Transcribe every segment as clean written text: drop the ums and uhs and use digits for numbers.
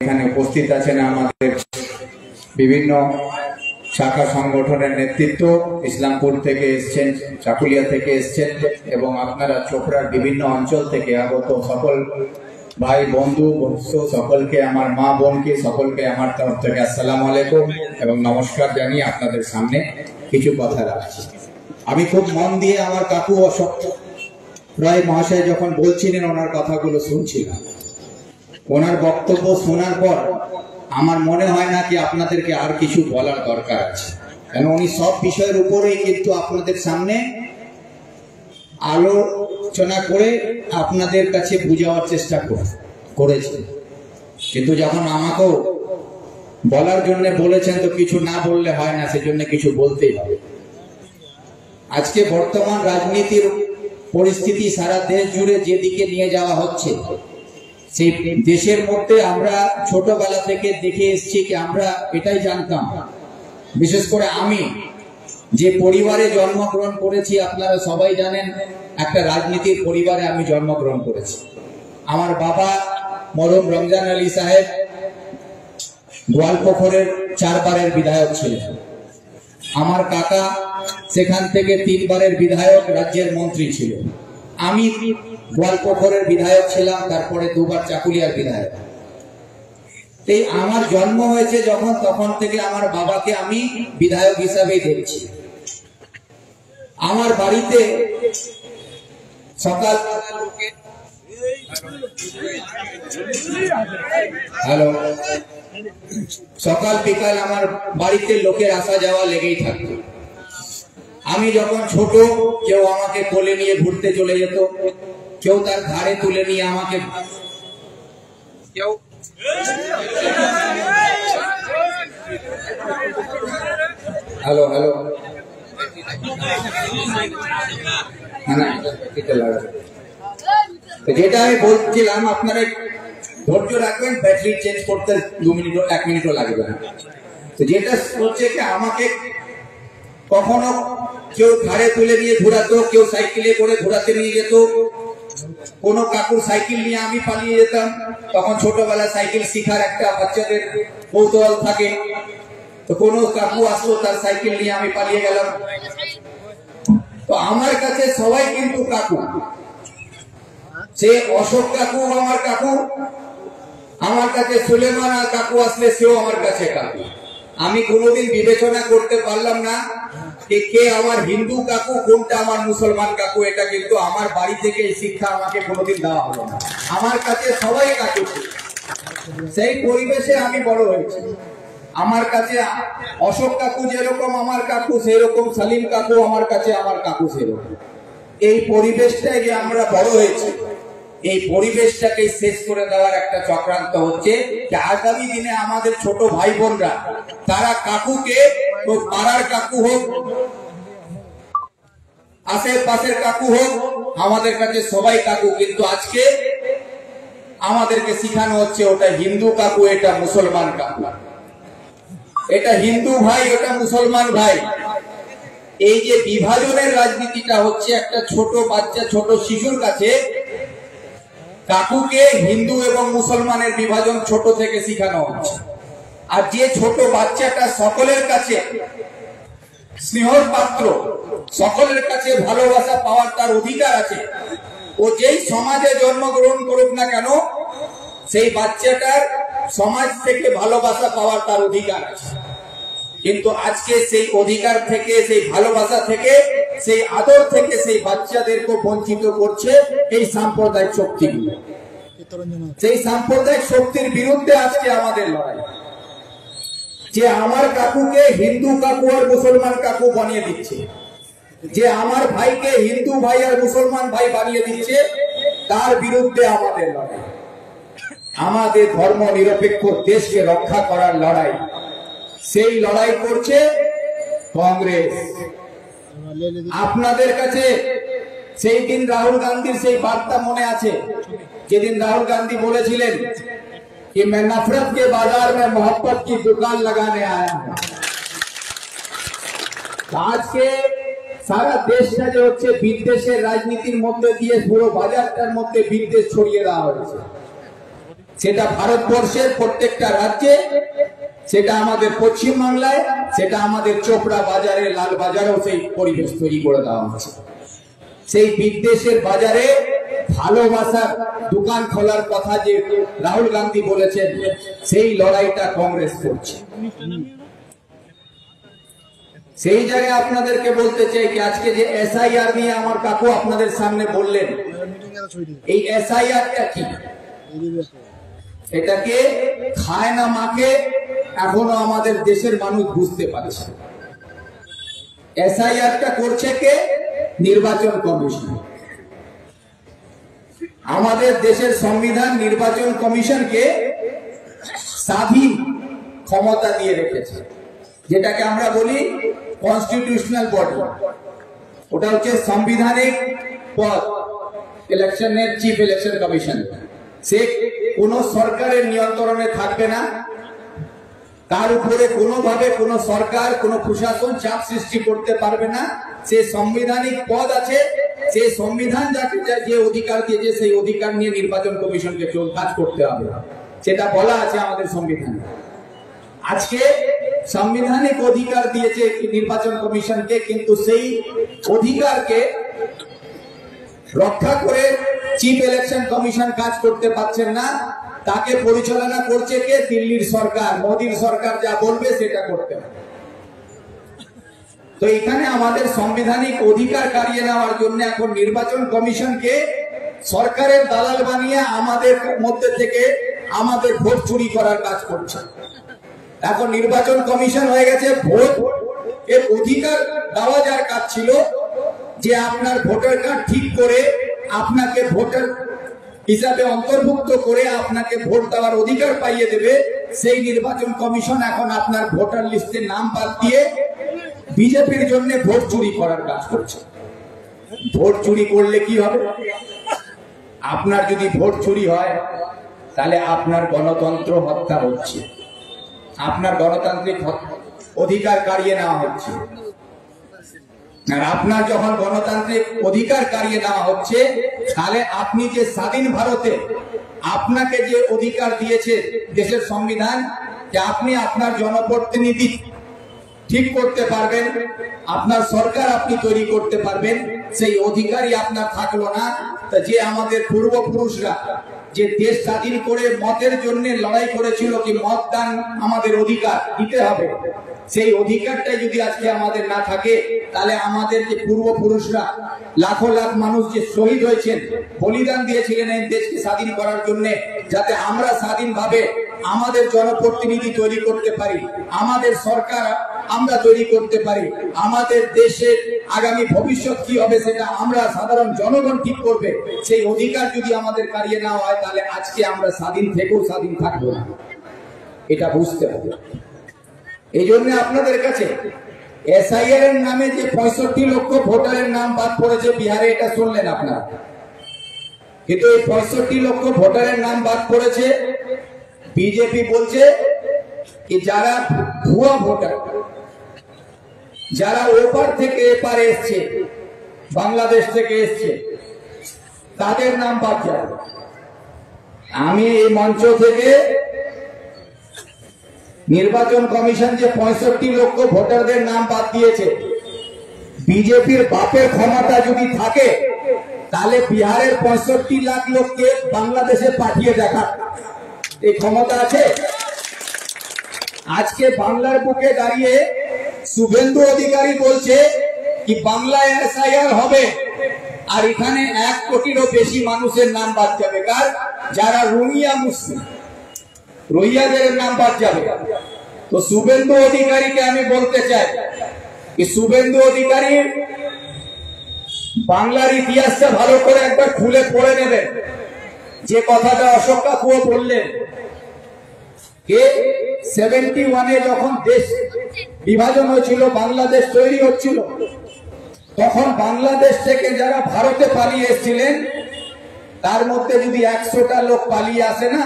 এখানে উপস্থিত আছেন আমাদের বিভিন্ন শাখা সংগঠনের নেতৃত্ব, ইসলামপুর থেকে এসছেন, চাকুলিয়া থেকে এসছেন এবং আপনারা চোপড়ার বিভিন্ন অঞ্চল থেকে আগত সকল ভাই বন্ধু সকলকে, আমার মা বোনকে সকলকে আমার তরফ থেকে আসসালামু আলাইকুম এবং নমস্কার জানিয়ে আপনাদের সামনে কিছু কথা রাখছি। আমি খুব মন দিয়ে আমার কাকু অশোক রায় মহাশয় যখন বলছিলেন ওনার কথাগুলো শুনছিলাম। ওনার বক্তব্য শোনার পর আমার মনে হয় না কি আপনাদেরকে আর কিছু বলার দরকার আছে, কেন উনি সব বিষয়ের উপরেই কিন্তু আপনাদের সামনে আলোচনা করে আপনাদের কাছে বুঝাবার চেষ্টা করেছেন। কিন্তু যখন আমাকেও বলার জন্য বলেছেন তো কিছু না বললে হয় না, সেজন্য কিছু বলতেই হবে। আজকে বর্তমান রাজনীতির পরিস্থিতি সারা দেশ জুড়ে যেদিকে নিয়ে যাওয়া হচ্ছে, সেই দেশের মধ্যে আমরা ছোটবেলা থেকে দেখে এসেছি কি আমরা এটাই জানতাম, বিশেষ করে আমি যে পরিবারে জন্মগ্রহণ করেছি আপনারা সবাই জানেন, একটা রাজনীতির পরিবারে আমি জন্মগ্রহণ করেছি। আমার বাবা মরহুম রমজান আলী সাহেব গোয়ালপুকুরের 4 বারের বিধায়ক ছিলেন। আমার কাকা সেখান থেকে 3 বারের বিধায়ক, রাজ্যের মন্ত্রী ছিলেন। আমি গোয়ালপুকুরের বিধায়ক ছিলাম, তারপরে 2 বার চাকুলিয়ার বিধায়ক। এই আমার জন্ম হয়েছে যখন, তখন থেকে আমার বাবাকে আমি বিধায়ক হিসাবেই দেখছি। আমার বাড়িতে সকাল বিকাল আমার বাড়িতে লোকের আসা যাওয়া লেগেই থাকতো। আমি যখন ছোট, কেউ আমাকে কোলে নিয়ে ঘুরতে চলে যেত, কেউ তার ঘাড়ে তুলে নিয়ে আমাকে, কেউ হ্যালো যেটা আমি বলছিলাম, আপনারা ধৈর্য রাখবেন, ব্যাটারি চেঞ্জ করতে 2 মিনিট 1 মিনিটও লাগবে না। তো যেটা হচ্ছে কি, আমাকে কখনো কেউ ঘাড়ে তুলে নিয়ে ঘোরাতো, কেউ সাইকেলে করে ঘোরাতে নিয়ে যেত, কোনো কাকুর সাইকেল নিয়ে আমি পালিয়ে যেতাম। তখন ছোটবেলা সাইকেল শিখার একটা বাচ্চাদের কৌতূহল থাকে, তো কোনো কাকু আসলো তার সাইকেল নিয়ে আমি পালিয়ে গেলাম। তো আমার কাছে সবাই কিন্তু কাকু, সে অশোক কাকু আমার কাকু, আমার কাছে সুলেমান আর কাকু আসলে সেও আমার কাছে কাকু। আমি কোনোদিন বিবেচনা করতে পারলাম না কে আমার হিন্দু কাকু, কোনটা আমার মুসলমান কাকু। এটা কিন্তু আমার বাড়ি থেকে এই শিক্ষা আমাকে কোনোদিন দেওয়া হলো না। আমার কাছে সবাই কাকু, সেই পরিবেশে আমি বড় হয়েছি। আমার কাছে অশোক কাকু যেরকম আমার কাকু, সেই রকম সালিম কাকু আমার কাছে আমার কাকু সেরকম। এই পরিবেশটাই যে আমরা বড় হয়েছি, এই পরিবেশটাকে শেষ করে দেওয়ার একটা চক্রান্ত হচ্ছে যে আগামী দিনে আমাদের ছোট ভাই বোনরা তারা কাকুকে, তো পাড়ার কাকু হোক, আশেপাশের কাকু হোক, আমাদের কাছে সবাই কাকু। কিন্তু আজকে আমাদেরকে শিখানো হচ্ছে ওটা হিন্দু কাকু, এটা মুসলমান কাকু, এটা হিন্দু ভাই, ওটা মুসলমান ভাই। এই যে বিভাজনের রাজনীতিটা হচ্ছে, একটা ছোট বাচ্চা, ছোট শিশুর কাছে কাকুকে হিন্দু এবং মুসলমানের বিভাজন ছোট থেকে শিখানো হচ্ছে। আর যে ছোট বাচ্চাটা সকলের কাছে স্নেহর পাত্র, সকলের কাছে ভালোবাসা পাওয়ার তার অধিকার আছে, ও যেই সমাজে জন্মগ্রহণ করুক না কেন, সেই বাচ্চাটার সমাজ থেকে ভালোবাসা পাওয়ার তার অধিকার আছে। কিন্তু আজকে সেই অধিকার থেকে, সেই ভালোবাসা থেকে, সেই আদর থেকে সেই বাচ্চাদেরকে বঞ্চিত করছে এই সাম্প্রদায়িক শক্তিগুলো। সেই সাম্প্রদায়িক শক্তির বিরুদ্ধে আজকে আমাদের লড়াই, যে আমার কাকুকে হিন্দু কাকু আর মুসলমান কাকু বানিয়ে দিচ্ছে, যে আমার ভাইকে হিন্দু ভাই আর মুসলমান ভাই বানিয়ে দিচ্ছে, তার বিরুদ্ধে আমাদের লড়াই। আমাদের ধর্ম নিরপেক্ষ দেশকে রক্ষা করার লড়াই, সেই লড়াই করছে কংগ্রেস। আপনাদের কাছে সেই দিন রাহুল গান্ধীর সেই বার্তা মনে আছে, যেদিন রাহুল গান্ধী বলেছিলেন कि मैं नफरत के बाजार में मोहब्बत की दुकान लगाने आया हूं। आज के সারা দেশটা যে হচ্ছে বিদ্বেষের রাজনীতির মধ্যে দিয়ে পুরো বাজারটার মধ্যে বিদ্বেষ ছড়িয়ে দেওয়া হয়েছে। সেটা ভারতবর্ষের প্রত্যেকটা রাজ্যে, সেটা আমাদের পশ্চিমবাংলায়, সেটা আমাদের চোপড়া বাজারে, লাল বাজারেও সেই পরিবেশ তৈরি করে দেওয়া হচ্ছে। সেই বিদ্বেষের বাজারে ভালোবাসার দোকান খোলার কথা যে রাহুল গান্ধী বলেছেন, সেই লড়াইটা কংগ্রেস করছে। সেই জায়গায় আপনাদেরকে বলতে চাই কি আজকে যে এসআইআর নিয়ে আমার কাকু আপনাদের সামনে বললেন, এই এসআইআরটা কি? এটাকে খায় না মাকে এখনো আমাদের দেশের মানুষ বুঝতে পারছে। এসআইআরটা করছে কে? নির্বাচন কমিশন। আমাদের দেশের সংবিধান নির্বাচন কমিশনকে স্বাধীন ক্ষমতা দিয়ে রেখেছে, যেটাকে আমরা বলি কনস্টিটিউশনাল বডি। ওটা হচ্ছে সাংবিধানিক পদ, ইলেকশনের চিফ ইলেকশন কমিশন। সে কোন সরকারের নিয়ন্ত্রণে থাকবে না, তার উপরে কোনোভাবে কোনো সরকার, কোনো প্রশাসন চাপ সৃষ্টি করতে পারবে না। সে সাংবিধানিক পদ আছে, সে সংবিধান যাকে যে অধিকার দিয়েছে সেই অধিকার নিয়ে নির্বাচন কমিশনকে কাজ করতে হবে, সেটা বলা আছে আমাদের সংবিধানে। আজকে সাংবিধানিক অধিকার দিয়েছে নির্বাচন কমিশনকে, কিন্তু সেই অধিকারকে রক্ষা করে চিফ ইলেকশন কমিশন কাজ করতে পারছেন না। তাকে পরিচালনা করছে কে? দিল্লির সরকার, মোদীর সরকার যা বলবে সেটা করতে হবে। তো এখানে আমাদের সাংবিধানিক অধিকার কাড়িয়ে নেওয়ার জন্য এখন নির্বাচন কমিশনকে সরকারের দালাল বানিয়ে আমাদের মধ্যে থেকে আমাদের ভোট চুরি করার কাজ করছে। এখন নির্বাচন কমিশন হয়ে গেছে ভোট এর অধিকার দেওয়া, যার কাজ ছিল যে আপনার ভোটার কার্ড ঠিক করে আপনাকে ভোটার হিসাবে অন্তর্ভুক্ত করে আপনাকে ভোট দেওয়ার অধিকার পাইয়ে দেবে। সেই নির্বাচন কমিশন এখন আপনার ভোটার লিস্টে নাম বাদ দিয়ে বিজেপির জন্য ভোট চুরি করার কাজ করছে। ভোট চুরি করলে কি হবে? আপনার যদি ভোট চুরি হয় তাহলে আপনার গণতন্ত্র হত্যা হচ্ছে, আপনার গণতান্ত্রিক অধিকার কাড়িয়ে নেওয়া হচ্ছে। আর আপনার যখন গণতান্ত্রিক অধিকার কাড়িয়ে নেওয়া হচ্ছে, তাহলে আপনি যে স্বাধীন ভারতে আপনাকে যে অধিকার দিয়েছে দেশের সংবিধান, যে আপনি আপনার জনপ্রতিনিধি ঠিক করতে পারবেন, আপনার সরকার আপনি তৈরি করতে পারবেন, সেই অধিকারই আপনার থাকলো না। তা যে আমাদের পূর্বপুরুষরা যে দেশ স্বাধীন করে মতের জন্য লড়াই করেছিল, কি মতদান আমাদের অধিকার দিতে হবে, সেই অধিকারটাই যদি আজকে আমাদের না থাকে, তাহলে আমাদের যে পূর্বপুরুষরা লাখো লাখ মানুষ যে শহীদ হয়েছেন, বলিদান দিয়েছিলেন এই দেশকে স্বাধীন করার জন্য, যাতে আমরা স্বাধীনভাবে আমাদের জনপ্রতিনিধি তৈরি করতে পারি, আমাদের সরকার আমরা তৈরি করতে পারি, আমাদের দেশের আগামী ভবিষ্যৎ কি হবে সেটা আমরা সাধারণ জনগণ ঠিক করবে, সেই অধিকার যদি আমাদের কাড়িয়ে নেওয়া হয়, তাহলে আজকে আমরা স্বাধীন থেকেও স্বাধীন থাকবো না। এটা বুঝতে হবে। এই জন্য আপনাদের কাছে এসআইআর এর নামে যে 65 লক্ষ ভোটারের নাম বাদ পড়েছে বিহারে, এটা শুনলেন আপনারা। কিন্তু এই 65 লক্ষ ভোটারের নাম বাদ পড়েছে, বিজেপি বলছে কি যারা ভুয়া ভোটার, যারা ওপার থেকে এপারে এসছে, বাংলাদেশ থেকে এসছে, তাদের নাম বাদ যাবে। আমি এই মঞ্চ থেকে নির্বাচন কমিশন যে 65 লক্ষ ভোটারদের নাম বাদ দিয়েছে, বিজেপির বাপের ক্ষমতা যদি থাকে, তাহলে বিহারের 65 লাখ লোককে বাংলাদেশে পাঠিয়ে দেখা এই ক্ষমতা আছে? আজকে বাংলার বুকে দাঁড়িয়ে শুভেন্দু অধিকারী বলছে কি বাংলায় এসআইআর হবে, আর এখানে 1 কোটিরও বেশি মানুষের নাম বাদ যাবে। কার? যারা রোহিঙ্গা মুসলিম, রোহিঙ্গাদের নাম বাদ যাবে। তো শুভেন্দু অধিকারীকে আমি বলতে চাই কি শুভেন্দু অধিকারী বাংলার ইতিহাসটা ভালো করে একবার খুলে পড়ে নেবেন। যে কথাটা অশোক কাকুও বললেন, 71-এ যখন দেশ বিভাজন হয়েছিল, বাংলাদেশ তৈরি হচ্ছিল, তখন বাংলাদেশ থেকে যারা ভারতে পালিয়ে এসেছিলেন, তার মধ্যে যদি 100টা লোক পালিয়ে আসে না,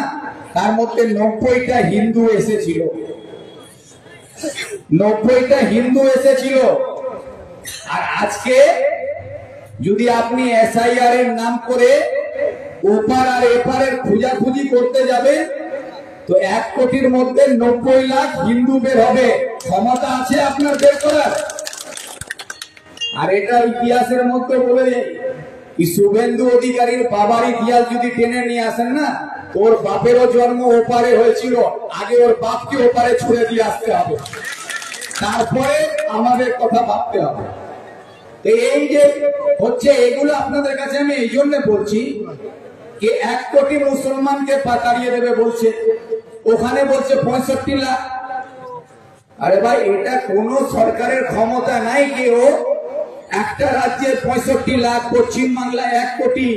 তার মধ্যে 90টা হিন্দু এসেছিল। 90টা হিন্দু এসেছিল। আর আজকে যদি আপনি এসআইআর এর নাম করে ওপার আর এপারের খুঁজাখুঁজি করতে যাবে তো 1 কোটির মধ্যে 90 লাখ হিন্দু বের হবে। ক্ষমতা আছে আপনার বের করার? আর এটা ইতিহাসের মধ্যে বলে যায় কি শুভেন্দু অধিকারীর বাবার ইতিহাস যদি টেনে নিয়ে আসেন না, ওর বাপেরও জন্ম ওপারে হয়েছিল, আগে ওর বাপকে ওপারে ছুড়ে দিয়ে আসতে হবে, তারপরে আমাদের কথা ভাবতে হবে। এই যে হচ্ছে এগুলো আপনাদের কাছে আমি এই জন্য বলছি कि 1 কোটি মুসলমানকে তাড়িয়ে দেবে বলছে, ওখানে বলছে 65 লাখ। আরে ভাই, এটা কোন সরকারের ক্ষমতা নাই কি ও একটা রাজ্যে 65 লাখ, পশ্চিম বাংলায় 1 কোটি,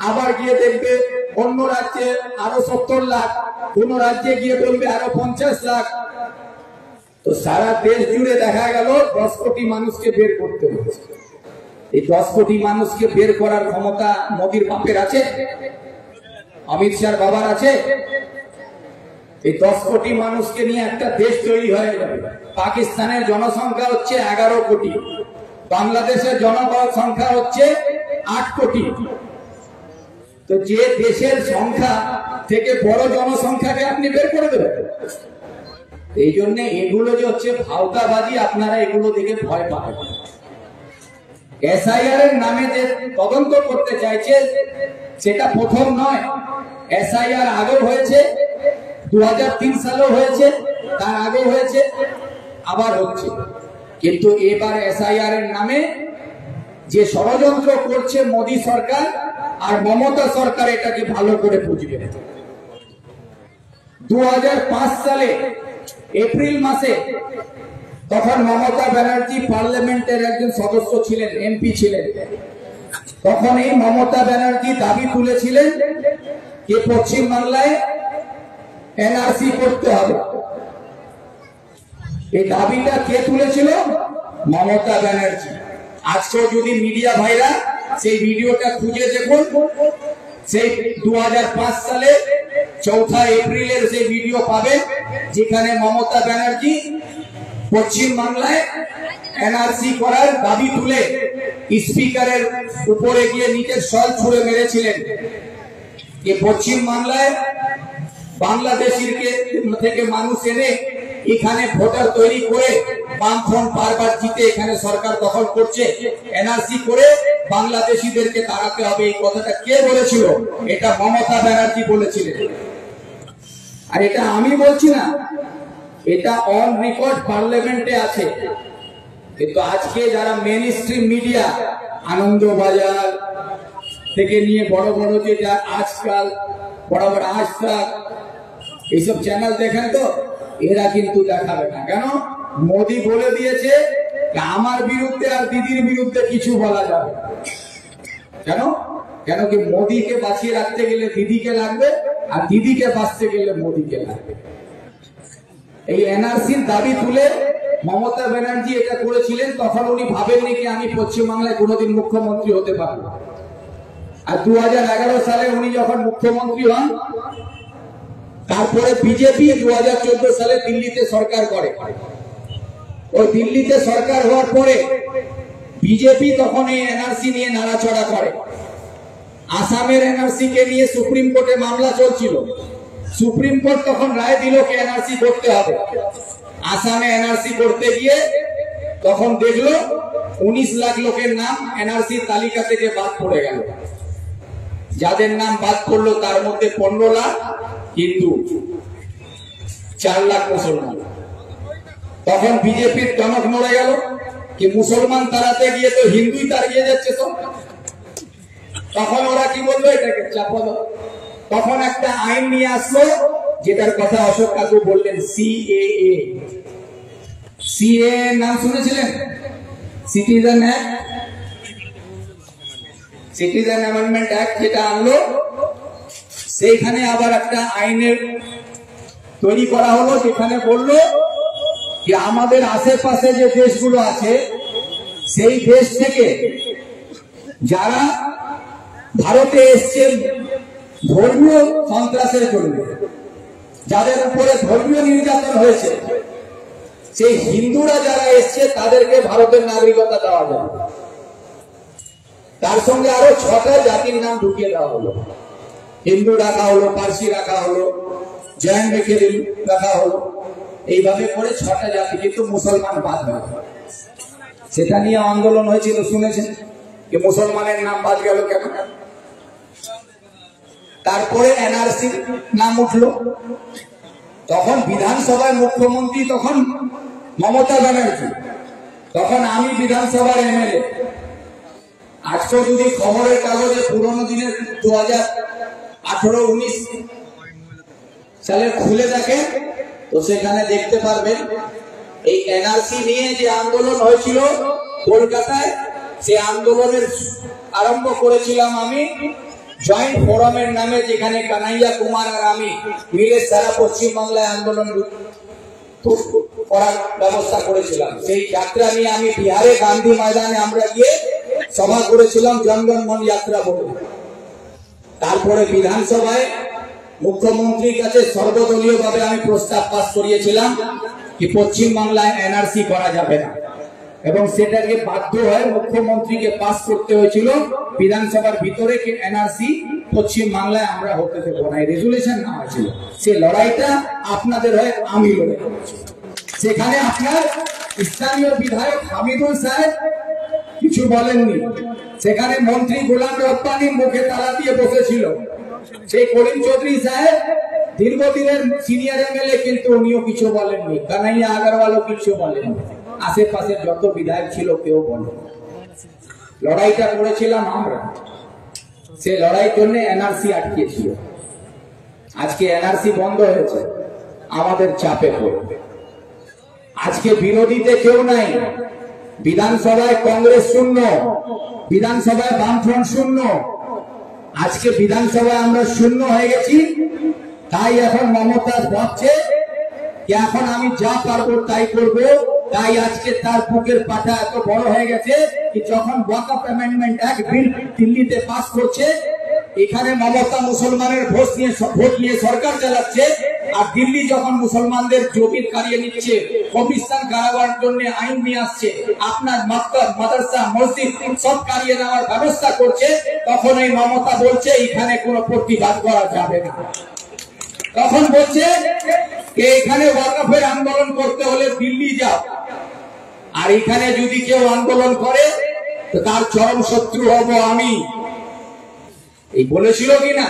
আবার গিয়ে দেখবে অন্য রাজ্যে আরো 70 লাখ, কোন রাজ্যে গিয়ে বলবে আরো 50 লাখ। তো সারা দেশ জুড়ে দেখা গেল 10 কোটি মানুষকে বের করতে হচ্ছে। এই 10 কোটি মানুষকে বের করার ক্ষমতা মোদির বাপের আছে? অমিত শাহর বাবার আছে? এই 10 কোটি মানুষকে নিয়ে একটা দেশ তৈরি হয়ে যাবে। পাকিস্তানের জনসংখ্যা হচ্ছে 11 কোটি, বাংলাদেশের জনসংখ্যা হচ্ছে 8 কোটি। তো যে দেশের সংখ্যা থেকে বড় জনসংখ্যাকে আপনি বের করে দেবেন? এই জন্য এগুলো যে হচ্ছে ভাওতাবাজি, আপনারা এগুলো দেখে ভয় পাবেন। এসআইআর এর নামে যে তদন্ত করতে চাইছে সেটা প্রথম নয়, এসআইআর আগেও হয়েছে, 2003 সালেও হয়েছে, তার আগেও হয়েছে, আবার হচ্ছে। কিন্তু এবার এসআইআর এর নামে যে ষড়যন্ত্র করছে মোদী সরকার আর মমতা সরকার, এটাকে ভালো করে বুঝবে। 2005 সালে এপ্রিল মাসে, তখন মমতা ব্যানার্জি পার্লামেন্টের একজন সদস্য ছিলেন, এমপি ছিলেন। তখন এই মমতা ব্যানার্জি দাবি তুলেছিলেন যে পশ্চিম বাংলায় এনআরসি করতে হবে। এই দাবিটা কে তুলেছিল? মমতা ব্যানার্জি। আজকে যদি মিডিয়া ভাইরা সেই ভিডিওটা খুঁজে দেখুন, সেই 2005 সালে 4 এপ্রিলের সেই ভিডিও পাবেন, যেখানে মমতা ব্যানার্জি পশ্চিম বাংলায় এনআরসি করার দাবি তুলে স্পিকারের উপরে গিয়ে নিজের শল ছুঁড়ে মেরেছিলেন যে পশ্চিম বাংলায় বাংলাদেশের থেকে মানুষ এনে এখানে ভোটার তৈরি করে বামফ্রন্ট বারবার জিতে এখানে সরকার দখল করছে, এনআরসি করে বাংলাদেশিদেরকে তাড়াতে হবে। এই কথাটা কে বলেছিল? এটা মমতা ব্যানার্জি বলেছিলেন। আর এটা আমি বলছি না, এটা অন রেকর্ড পার্লামেন্টে আছে। কিন্তু আজকে যারা মেইন স্ট্রিম মিডিয়া, আনন্দবাজার থেকে নিয়ে বড় বড় যে যা আজকাল বড় বড় আজ তক এইসব চ্যানেল দেখেন, তো এরা কিন্তু দেখাবে না। কেন? মোদি বলে দিয়েছে আমার বিরুদ্ধে আর দিদির বিরুদ্ধে কিছু বলা যাবে। কেন? কেন কি মোদিকে বাঁচিয়ে রাখতে গেলে দিদিকে লাগবে, আর দিদিকে বাঁচতে গেলে মোদিকে লাগবে। এই এনআরসির দাবি তুলে মমতা ব্যানার্জি এটা করেছিলেন। তখন উনি ভাবেননি কি আমি পশ্চিমবাংলায় কোনোদিন মুখ্যমন্ত্রী হতে পারবো। আর 2011 সালে উনি যখন মুখ্যমন্ত্রী হন, তারপরে বিজেপি 2014 সালে দিল্লিতে সরকার করে। ওই দিল্লিতে সরকার হওয়ার পরে বিজেপি তখন এই এনআরসি নিয়ে নাড়াচড়া করে। আসামের এনআরসি কে নিয়ে সুপ্রিম কোর্টে মামলা চলছিল। সুপ্রিম কোর্ট তখন রায় দিল কি এনআরসি করতে হবে। আসামে এনআরসি করতে গিয়ে তখন দেখলো 19 লাখ লোকের নাম এনআরসি তালিকা থেকে বাদ পড়ে গেল। যাদের নাম বাদ পড়লো তার মধ্যে 15 লাখ হিন্দু, 4 লাখ মুসলমান। তখন বিজেপির টনক নড়ে গেল কি মুসলমান তাড়াতে গিয়ে তো হিন্দুই তাড়িয়ে যাচ্ছে সব। তখন ওরা কি বললো? এটাকে চাপা দাও। তখন একটা আইন নিয়ে আসলো, যেটার কথা অশোক কাকু বললেন, সিএএ। সিএএ নাম শুনেছিলেন? Citizen act, citizen amendment act যেটা আনলো, সেইখানে আবার একটা আইনের তৈরি করা হলো, যেখানে বললো যে আমাদের আশেপাশে যে দেশগুলো আছে সেই দেশ থেকে যারা ভারতে এসছে ধর্মীয় সন্ত্রাসের জন্য, যাদের উপরে ধর্মীয় নির্যাতন হয়েছে, সেই হিন্দুরা যারা এসছে তাদেরকে ভারতের নাগরিকতা দেওয়া যাবে। তার সঙ্গে আরো 6টা জাতির নাম ঢুকিয়ে দেওয়া হলো। হিন্দু রাখা হলো, পার্সি রাখা হলো, জৈন রেখে রাখা হলো, এইভাবে করে 6টা জাতি, কিন্তু মুসলমান বাদ হয়ে গেল। সেটা নিয়ে আন্দোলন হয়েছিল, শুনেছেন যে মুসলমানের নাম বাদ গেল কেন? তারপরে এনআরসি নাম উঠলো, তখন বিধানসভায় মুখ্যমন্ত্রী তখন মমতা ব্যানার্জি, তখন আমি বিধানসভার এমএলএ। আজকে যদি খবরের কাগজে পুরোনো দিনের 2018-19 সালে খুলে দেখেন, তো সেখানে দেখতে পারবেন এই এনআরসি নিয়ে যে আন্দোলন হয়েছিল কলকাতায়, সে আন্দোলনের আরম্ভ করেছিলাম আমি জয়েন্ট ফোরামের নামে, যেখানে কানাইয়া কুমার আর আমি মিলে সারা পশ্চিমবাংলায় আন্দোলন করার ব্যবস্থা করেছিলাম। সেই যাত্রা নিয়ে আমি বিহারে গান্ধী ময়দানে আমরা গিয়ে সভা করেছিলাম, জনগণ মন যাত্রা বলে। তারপরে বিধানসভায় মুখ্যমন্ত্রীর কাছে সর্বদলীয় ভাবে আমি প্রস্তাব পাস করিয়েছিলাম কি পশ্চিমবাংলায় এনআরসি করা যাবে না, এবং সেটাকে বাধ্য হয়ে মুখ্যমন্ত্রীকে পাস করতে হয়েছিল বিধানসভার ভিতরে কি এনআরসি পশ্চিমবাংলায় আমরা হতে দেবো না, রেজুলেশন নেওয়া হয়েছিল। সে লড়াইটা আপনাদের হয়ে আমি লড়ে করেছি। সেখানে আপনার স্থানীয় বিধায়ক হামিদুল সাহেব কিছু বলেননি, সেখানে মন্ত্রী গোলাম রব্বানি মুখে তালা দিয়ে বসেছিল। সেই করিম চৌধুরী সাহেব দীর্ঘদিনের সিনিয়র এমএলএ, কিন্তু উনিও কিছু বলেননি, কানাইয়া আগরওয়ালও কিছু বলেননি, আশেপাশে যত বিধায়ক ছিল কেউ বলেন। লড়াইটা করেছিলাম আমরা, সে লড়াইয়ের জন্য এনআরসি আটকেছিল। আজকে এনআরসি বন্ধ হয়েছে, আমাদের চাপে পড়বে। আজকে বিরোধীতে কেউ নাই, বিধানসভায় কংগ্রেস শূন্য, বিধানসভায় বামফ্রন্ট শূন্য। আজকে বিধানসভায় আমরা শূন্য হয়ে গেছি, তাই এখন মমতা ভাবছে যে এখন আমি যা পারবো তাই করবো। তাই আজকে তার বুকের পাটা এত বড় হয়ে গেছে কি যখন ওয়াকফ অ্যামেন্ডমেন্ট অ্যাক্ট বিল দিল্লিতে পাস করছে, এখানে মমতা মুসলমানের ভোট নিয়ে সরকার চালাচ্ছে, আর দিল্লি যখন মুসলমানদের জমি কারিয়ে নিচ্ছে, কবরিস্তান কারাবার জন্য আইন নিয়ে আসছে, আপনার মাক্তব, মাদ্রাসা, মসজিদ সব কারিয়ে নেওয়ার ব্যবস্থা করছে, তখন এই মমতা বলছে এখানে কোনো প্রতিবাদ করা যাবে না। তখন বলছে এখানে ওয়াকফের আন্দোলন করতে হলে দিল্লি যাও, আর এখানে যদি কেউ আন্দোলন করে তো তার চরম শত্রু হব আমি। এই বলেছিল কিনা?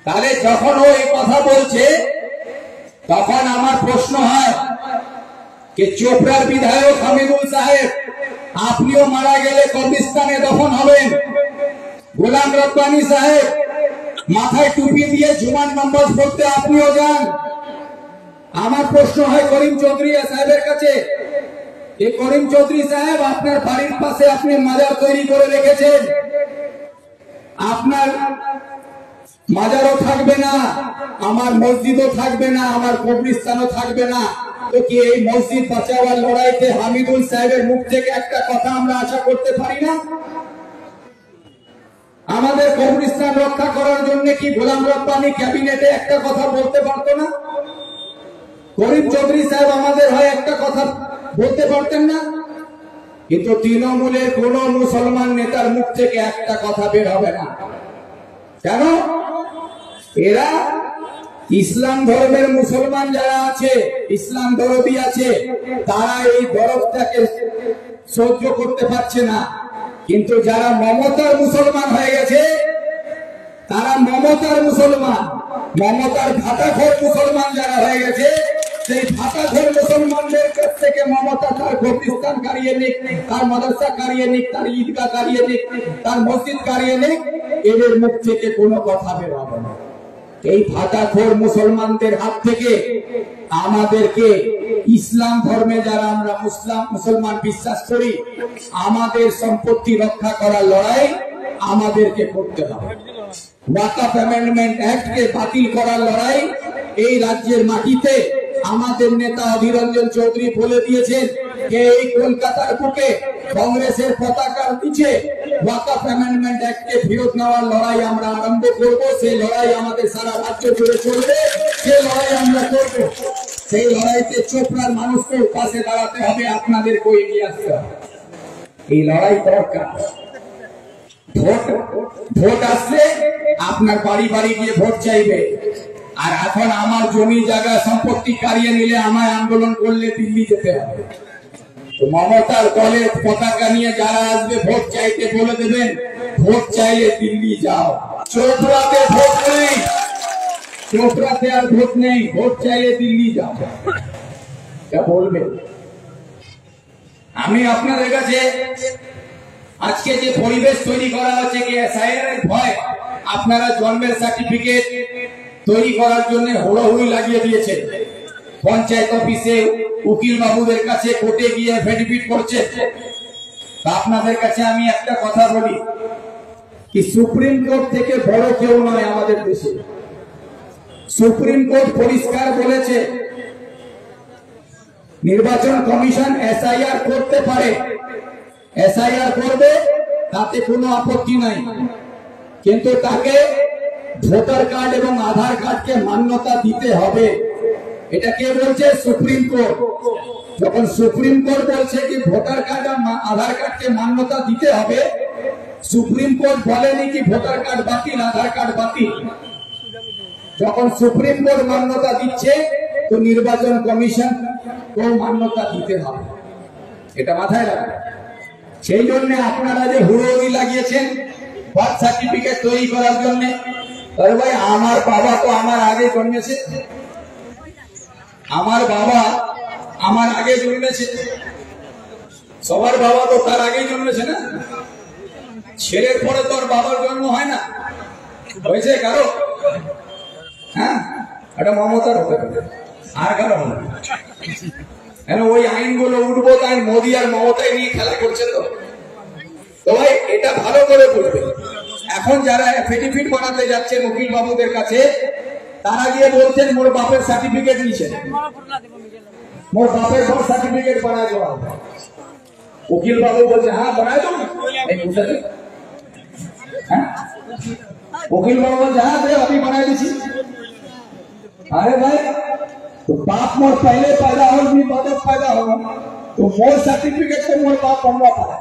তাহলে যখন ও এই কথা বলছে, তখন আমার প্রশ্ন হয় যে চোপড়ার বিধায়ক হামিদুল সাহেব, আপনিও মারা গেলে কবরিস্তানে দফন হবেন। গোলাম রব্বানি সাহেব মাথায় টুপি দিয়ে জুমার নামাজ পড়তে আপনিও যান। আমার প্রশ্ন হয় করিম চৌধুরী সাহেবের কাছে, এই করিম চৌধুরী সাহেব, আপনার বাড়ির পাশে আপনি মাজার তৈরি করে রেখেছেন, আপনার মাজারও থাকবে না, আমার মসজিদও থাকবে না, আমার কবরস্থানও থাকবে না, তো কি এই মসজিদ বাঁচাবার লড়াইতে হামিদুল সাহেবের মুখ থেকে একটা কথা আমরা আশা করতে পারি না? আমাদের কবরস্থান রক্ষা করার জন্য কি গোলাম রব্বানি ক্যাবিনেটে একটা কথা বলতে পারতো না? করিম চৌধুরী সাহেব আমাদের হয় একটা কথা বলতে পারতেন না? কিন্তু তৃণমূলের কোন মুসলমান নেতার মুখ থেকে একটা কথা বের হবে না। কেন? এরা ইসলাম ধর্মের মুসলমান যারা আছে, ইসলাম দরদি আছে, তারা এই দরদটাকে সহ্য করতে পারছে না। কিন্তু যারা মমতার মুসলমান হয়ে গেছে, তারা মমতার মুসলমান, মমতার ভাতাখোর মুসলমান যারা হয়ে গেছে, সেই ভাতাখোর মুসলমানদের কাছ থেকে মমতা তার কবরস্থান কারিয়ে নিক, তার মাদ্রাসা কারিয়ে নিক, তার ঈদগাহ কারিয়ে নিক, তার মসজিদ কারিয়ে নিক, এদের মুখ থেকে কোনো কথা বের হবে না। এই ভাতাখোর মুসলমানদের হাত থেকে আমাদেরকে, ইসলাম ধর্মে যারা আমরা মুসলমান বিশ্বাস করি, আমাদের সম্পত্তি রক্ষা করার লড়াই আমাদেরকে করতে হবে। ওয়াকফ অ্যামেন্ডমেন্ট অ্যাক্টকে বাতিল করার লড়াই এই রাজ্যের মাটিতে আমাদের নেতা অধীর রঞ্জন চৌধুরী বলে দিয়েছেন যে এই কলকাতার বুকে কংগ্রেসের পতাকার নিচে ওয়াকফ অ্যামেন্ডমেন্ট অ্যাক্টকে ফেরত নেওয়ার লড়াই আমরা আরম্ভ করব। সেই লড়াই আমাদের সারা রাজ্য জুড়ে চলবে, সেই লড়াই আমরা করব। সেই লড়াইতে চোপড়ার মানুষকে পাশে দাঁড়াতে হবে, আপনাদেরকে এগিয়ে আসতে হবে। এই লড়াই দরকার। ভোট আসলে আপনার বাড়ি বাড়ি গিয়ে ভোট চাইবে, আর এখন আমার জমি জায়গা সম্পত্তি কারিয়ে নিলে আমায় আন্দোলন করলে দিল্লি যেতে হবে। তো মমতার দলের পতাকা নিয়ে যারা আসবে ভোট চাইতে বলে দেবেন, ভোট চাইলে দিল্লি যাও। চোপড়াতে ভোট নেই, চোপড়াতে আর ভোট নেই, ভোট চাইলে দিল্লি যাও। বলবে আমি আপনাদের কাছে আজকে যে পরিবেশ তৈরি করা হচ্ছে কি এসআইআর এর ভয়, আপনারা জন্মের সার্টিফিকেট তৈরি করার জন্য হুড়োহুড়ি লাগিয়ে দিয়েছে। পঞ্চায়েত অফিসে উকিল বাবুদের কাছে কোর্টে গিয়ে এফিডেভিট করছে। আপনাদের কাছে আমি একটা কথা বলি, কি সুপ্রিম কোর্ট থেকে বড় কেউ নয় আমাদের দেশে। সুপ্রিম কোর্ট পরিষ্কার বলেছে নির্বাচন কমিশন এসআইআর করতে পারে, এসআইআর করবে, তাতে কোনো আপত্তি নাই, কিন্তু তাকে ভোটার কার্ড এবং আধার কার্ডকে মান্যতা দিতে হবে। এটা কে বলছে? Supreme court. যখন সুপ্রিম কোর্ট বলছে কি ভোটার কার্ড আর আধার কার্ডকে মান্যতা দিতে হবে, সুপ্রিম কোর্ট বলেনি কি ভোটার কার্ড বাতিল, আধার কার্ড বাতিল। যখন সুপ্রিম কোর্ট মান্যতা দিচ্ছে, তো নির্বাচন কমিশন কেউ মান্যতা দিতে হবে, এটা মাথায় রাখবেন। সেই জন্য আপনারা যে হুড়োহুড়ি লাগিয়েছেন বার্থ সার্টিফিকেট তৈরি করার জন্য, আরে ভাই আমার বাবা তো আমার আগে জন্মেছে, আমার বাবা আমার আগে জন্মেছে, সবার বাবা তো তার আগেই জন্মেছে না। ছেলের পরে তো আর বাবার জন্ম হয় না, হয়েছে কারো? হ্যাঁ, এটা মমতার হতে পারে, আর কারো হবে না। ওই আইনগুলো উঠবো, তাই মোদী আর মমতায় নিয়ে খেলা করছে। তো ভাই এটা ভালো করে বুঝবে। এখন যারা এফিডেভিট বানাতে যাচ্ছেন উকিল বাবুদের কাছে, তারা গিয়ে বলছেন মোর বাপের সার্টিফিকেট নিচ্ছেন, মোর বাপের ঘর সার্টিফিকেট বানায় দেওয়া হবে। উকিল বাবু বলছে হ্যাঁ বানায় দেবো, হ্যাঁ উকিল বাবু বলছে হ্যাঁ আমি বানায় দিচ্ছি। अरे भाई तो बाप मोर पहले पैदा हो भी बाद पैदा हो, तो मोर सर्टिफिकेट से मोर बाप बनवा पाए,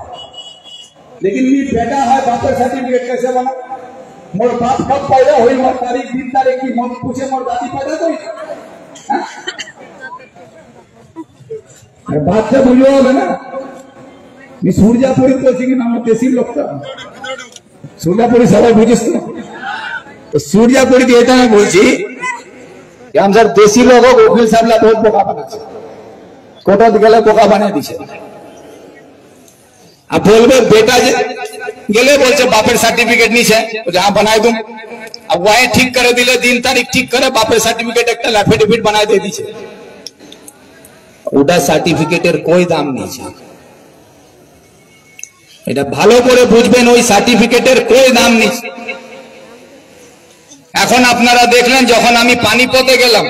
लेकिन मी बेटा है बापर सर्टिफिकेट कैसे बना? मोर बाप कब पैदा हुई, मोर तारीख दिन तारीख की मोर पूछे मोर दादी पैदा हुई, बात से बुझो হবে না। मी सूर्यापुरी বলছি কি আমার দেশির লোকটা, सूर्यापुरी সবাই বুঝিস তো सूर्यापुरी দিয়ে এটা আমি বলছি हम सर देसी लोग वकील साहब ला बहुत बोका बना, कोर्ट गले बोका बना दीछे। अब बोलबे बेटा गले बोलছে বাপের সার্টিফিকেট নিছে, जहां बनाए दूं, अब वही ठीक करे दिले, दिन तारीख ठीक करे, বাপের সার্টিফিকেট একটা এফিডেভিট বানায় দিয়ে দিছে। ওটা সার্টিফিকেটের কই দাম নিছে, এটা ভালো করে বুঝবেন, ওই সার্টিফিকেটের কই দাম নিছে। এখন আপনারা দেখলেন যখন আমি পানিপথে গেলাম,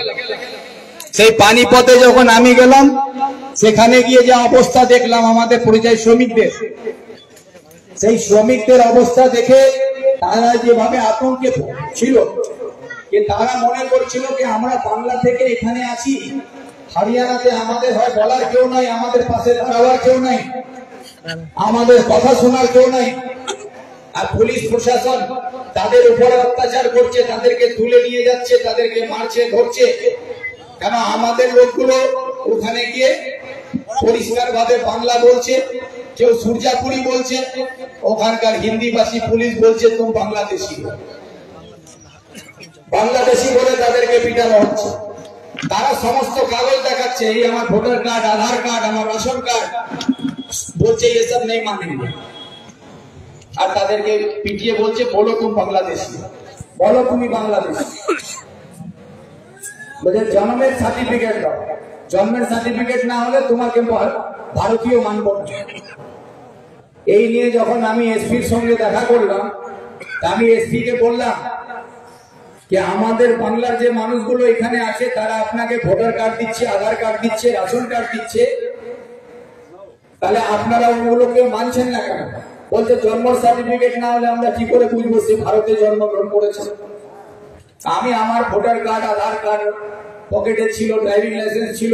সেই পানিপথে যখন আমি গেলাম, সেখানে গিয়ে যে অবস্থা দেখলাম আমাদের পরিযায়ী শ্রমিকদের, সেই শ্রমিকদের অবস্থা দেখে তারা যেভাবে আতঙ্কে ছিল, যে তারা মনে করছিল যে আমরা বাংলা থেকে এখানে আছি, হরিয়ানাতে আমাদের হয় বলার কেউ নাই, আমাদের পাশে দাঁড়াবার কেউ নাই, আমাদের কথা শোনার কেউ নাই, আর পুলিশ প্রশাসন তাদের উপরে অত্যাচার করছে, তাদেরকে তুলে নিয়ে যাচ্ছে, তাদেরকে মারছে ধরছে। কেন? আমাদের লোকগুলো ওখানে গিয়ে পরিষ্কার ভাবে বাংলা বলছে, কেউ সূর্যাপুরি বলছে, ওখানকার হিন্দিভাষী পুলিশ বলছে তুমি বাংলাদেশি, বাংলাদেশি বলে তাদেরকে পিটানো হচ্ছে। তারা সমস্ত কাগজ দেখাচ্ছে, এই আমার ভোটার কার্ড, আধার কার্ড, আমার রেশন কার্ড, বলছে এসব নেই মানেंगे, আর তাদেরকে পিটিয়ে বলছে বলো তুমি বাংলাদেশি, বলো তুমি বাংলাদেশি। বলছে জন্মের সার্টিফিকেট দাও, জন্মের সার্টিফিকেট না হলে তোমাকে ভারতীয় মানব না। এই নিয়ে যখন আমি এসপির সঙ্গে দেখা করলাম, আমি এসপি কে বললাম যে আমাদের বাংলার যে মানুষগুলো এখানে আছে, তারা আপনাকে ভোটার কার্ড দিচ্ছে, আধার কার্ড দিচ্ছে, রেশন কার্ড দিচ্ছে, তাহলে আপনারা ওগুলোকে মানছেন না কেন? বলছে জন্ম সার্টিফিকেট না হলে আমরা কি করে বুঝবো সে ভারতে জন্মগ্রহণ করেছে। আমি আমার ভোটার কার্ড, আধার কার্ড পকেটে ছিল, ড্রাইভিং লাইসেন্স ছিল,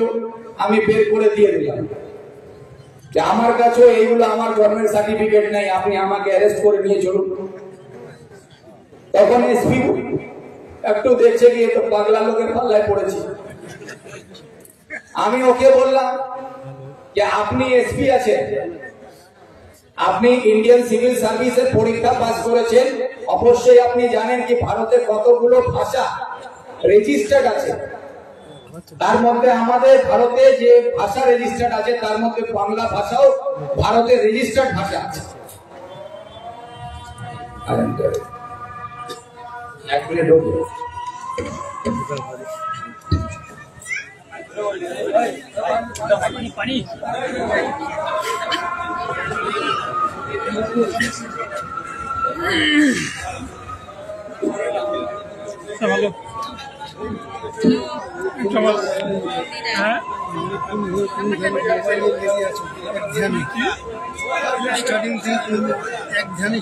আমি বের করে দিয়ে দিলাম। যে আমার কাছে এইগুলো আমার জন্মের সার্টিফিকেট নেই, আপনি আমাকে অ্যারেস্ট করে নিয়ে চলুন। তখন এসপি একটু দেখছে কি তো পাগলা লোকের পাল্লায় পড়েছি। আমি ওকে বললাম যে আপনি এসপি আছেন, আপনি ইন্ডিয়ান সিভিল সার্ভিসের পরীক্ষা পাস করেছেন, অবশ্যই আপনি জানেন কি ভারতে কতগুলো ভাষা রেজিস্টার্ড আছে। তার মধ্যে আমাদের ভারতে যে ভাষা রেজিস্টার্ড আছে তার মধ্যে বাংলা ভাষাও ভারতের রেজিস্টার্ড ভাষা আছে। এক মিনিট পানি ভালো স্টার্টিং থেকে এক ধ্যানে